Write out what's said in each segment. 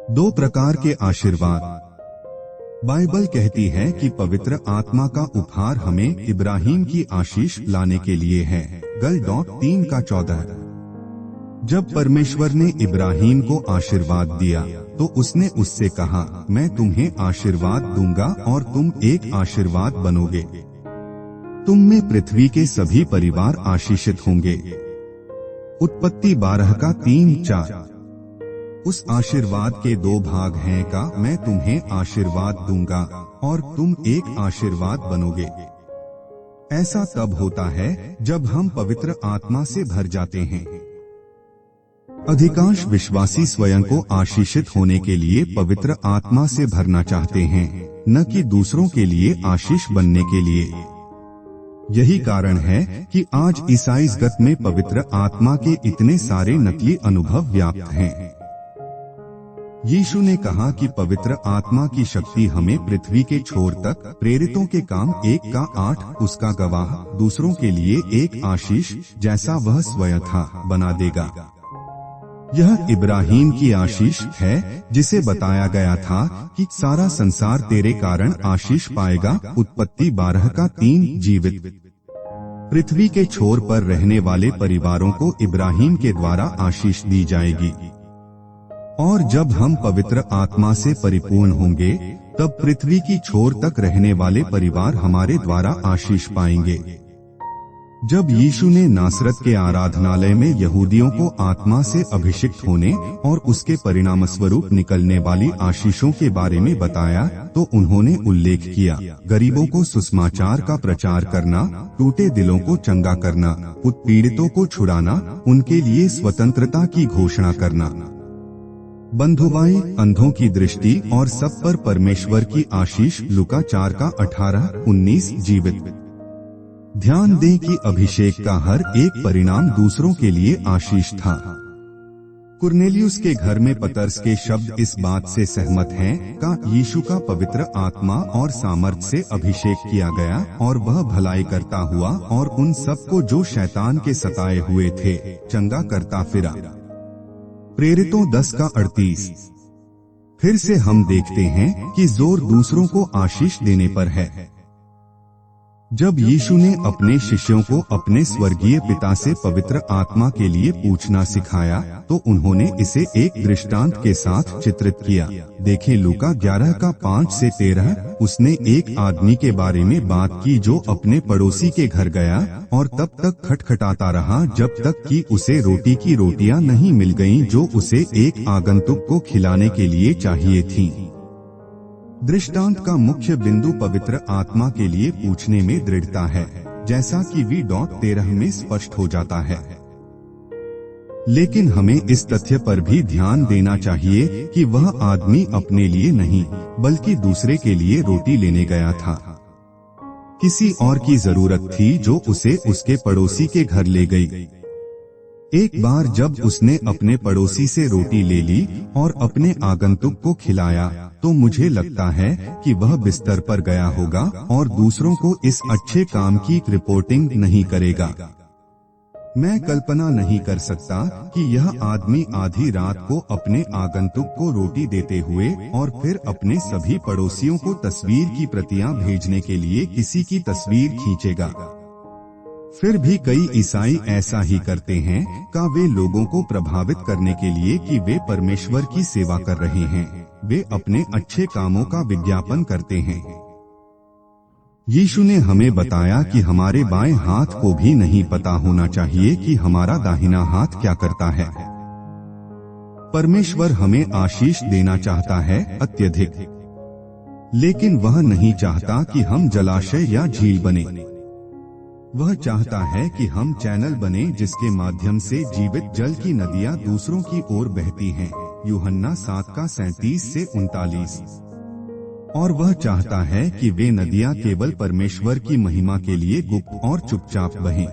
दो प्रकार के आशीर्वाद। बाइबल कहती है कि पवित्र आत्मा का उपहार हमें इब्राहिम की आशीष लाने के लिए है। गल 3:14। जब परमेश्वर ने इब्राहिम को आशीर्वाद दिया तो उसने उससे कहा, मैं तुम्हें आशीर्वाद दूंगा और तुम एक आशीर्वाद बनोगे। तुम में पृथ्वी के सभी परिवार आशीषित होंगे। उत्पत्ति 12:3-4। उस आशीर्वाद के दो भाग हैं का मैं तुम्हें आशीर्वाद दूंगा और तुम एक आशीर्वाद बनोगे। ऐसा तब होता है जब हम पवित्र आत्मा से भर जाते हैं। अधिकांश विश्वासी स्वयं को आशीषित होने के लिए पवित्र आत्मा से भरना चाहते हैं, न कि दूसरों के लिए आशीष बनने के लिए। यही कारण है कि आज ईसाई जगत में पवित्र आत्मा के इतने सारे नकली अनुभव व्याप्त हैं। यीशु ने कहा कि पवित्र आत्मा की शक्ति हमें पृथ्वी के छोर तक प्रेरितों के काम 1:8 उसका गवाह, दूसरों के लिए एक आशीष जैसा वह स्वयं था, बना देगा। यह इब्राहिम की आशीष है जिसे बताया गया था कि सारा संसार तेरे कारण आशीष पाएगा। उत्पत्ति 12:3। जीवित पृथ्वी के छोर पर रहने वाले परिवारों को इब्राहिम के द्वारा आशीष दी जाएगी। और जब हम पवित्र आत्मा से परिपूर्ण होंगे तब पृथ्वी की छोर तक रहने वाले परिवार हमारे द्वारा आशीष पाएंगे। जब यीशु ने नासरत के आराधनालय में यहूदियों को आत्मा से अभिषिक्त होने और उसके परिणामस्वरूप निकलने वाली आशीषों के बारे में बताया तो उन्होंने उल्लेख किया, गरीबों को सुसमाचार का प्रचार करना, टूटे दिलों को चंगा करना, उत्पीड़ितों को छुड़ाना, उनके लिए स्वतंत्रता की घोषणा करना, बंधुआई, अंधों की दृष्टि और सब पर परमेश्वर की आशीष। लूका 4:18-19। जीवित ध्यान दें कि अभिषेक का हर एक परिणाम दूसरों के लिए आशीष था। कुरनेलियुस के घर में पतरस के शब्द इस बात से सहमत हैं का यीशु का पवित्र आत्मा और सामर्थ से अभिषेक किया गया और वह भलाई करता हुआ और उन सबको जो शैतान के सताए हुए थे चंगा करता फिरा। प्रेरितों 10:38। फिर से हम देखते हैं कि जोर दूसरों को आशीष देने पर है। जब यीशु ने अपने शिष्यों को अपने स्वर्गीय पिता से पवित्र आत्मा के लिए पूछना सिखाया तो उन्होंने इसे एक दृष्टांत के साथ चित्रित किया। देखें लूका 11:5-13। उसने एक आदमी के बारे में बात की जो अपने पड़ोसी के घर गया और तब तक खटखटाता रहा जब तक कि उसे रोटी की रोटियां नहीं मिल गईं जो उसे एक आगंतुक को खिलाने के लिए चाहिए थीं। दृष्टांत का मुख्य बिंदु पवित्र आत्मा के लिए पूछने में दृढ़ता है, जैसा कि v.13 में स्पष्ट हो जाता है। लेकिन हमें इस तथ्य पर भी ध्यान देना चाहिए कि वह आदमी अपने लिए नहीं बल्कि दूसरे के लिए रोटी लेने गया था। किसी और की जरूरत थी जो उसे उसके पड़ोसी के घर ले गई। एक बार जब उसने अपने पड़ोसी से रोटी ले ली और अपने आगंतुक को खिलाया तो मुझे लगता है कि वह बिस्तर पर गया होगा और दूसरों को इस अच्छे काम की रिपोर्टिंग नहीं करेगा। मैं कल्पना नहीं कर सकता कि यह आदमी आधी रात को अपने आगंतुक को रोटी देते हुए और फिर अपने सभी पड़ोसियों को तस्वीर की प्रतियां भेजने के लिए किसी की तस्वीर खींचेगा। फिर भी कई ईसाई ऐसा ही करते हैं का वे लोगों को प्रभावित करने के लिए कि वे परमेश्वर की सेवा कर रहे हैं, वे अपने अच्छे कामों का विज्ञापन करते हैं। यीशु ने हमें बताया कि हमारे बाएं हाथ को भी नहीं पता होना चाहिए कि हमारा दाहिना हाथ क्या करता है। परमेश्वर हमें आशीष देना चाहता है अत्यधिक, लेकिन वह नहीं चाहता कि हम जलाशय या झील बने। वह चाहता है कि हम चैनल बने जिसके माध्यम से जीवित जल की नदियां दूसरों की ओर बहती हैं। यूहन्ना 7:37-39। और वह चाहता है कि वे नदियां केवल परमेश्वर की महिमा के लिए गुप्त और चुपचाप बहें।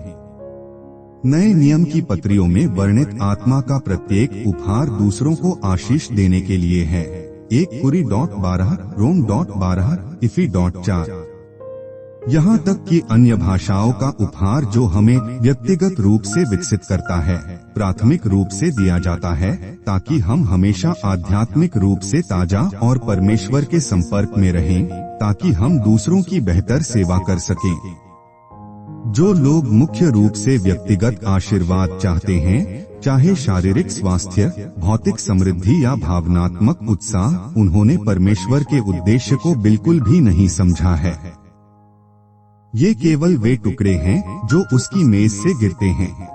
नए नियम की पत्रियों में वर्णित आत्मा का प्रत्येक उपहार दूसरों को आशीष देने के लिए है। 1 Kuri.12, Rom.12, Ifi.4। यहाँ तक कि अन्य भाषाओं का उपहार जो हमें व्यक्तिगत रूप से विकसित करता है, प्राथमिक रूप से दिया जाता है ताकि हम हमेशा आध्यात्मिक रूप से ताजा और परमेश्वर के संपर्क में रहें, ताकि हम दूसरों की बेहतर सेवा कर सकें। जो लोग मुख्य रूप से व्यक्तिगत आशीर्वाद चाहते हैं, चाहे शारीरिक स्वास्थ्य, भौतिक समृद्धि या भावनात्मक उत्साह, उन्होंने परमेश्वर के उद्देश्य को बिल्कुल भी नहीं समझा है। ये केवल वे टुकड़े हैं जो उसकी मेज से गिरते हैं।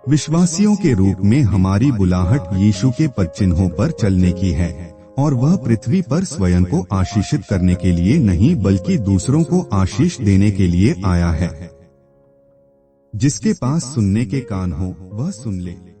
विश्वासियों के रूप में हमारी बुलाहट यीशु के पदचिन्हों पर चलने की है, और वह पृथ्वी पर स्वयं को आशीषित करने के लिए नहीं बल्कि दूसरों को आशीष देने के लिए आया है। जिसके पास सुनने के कान हो वह सुन ले।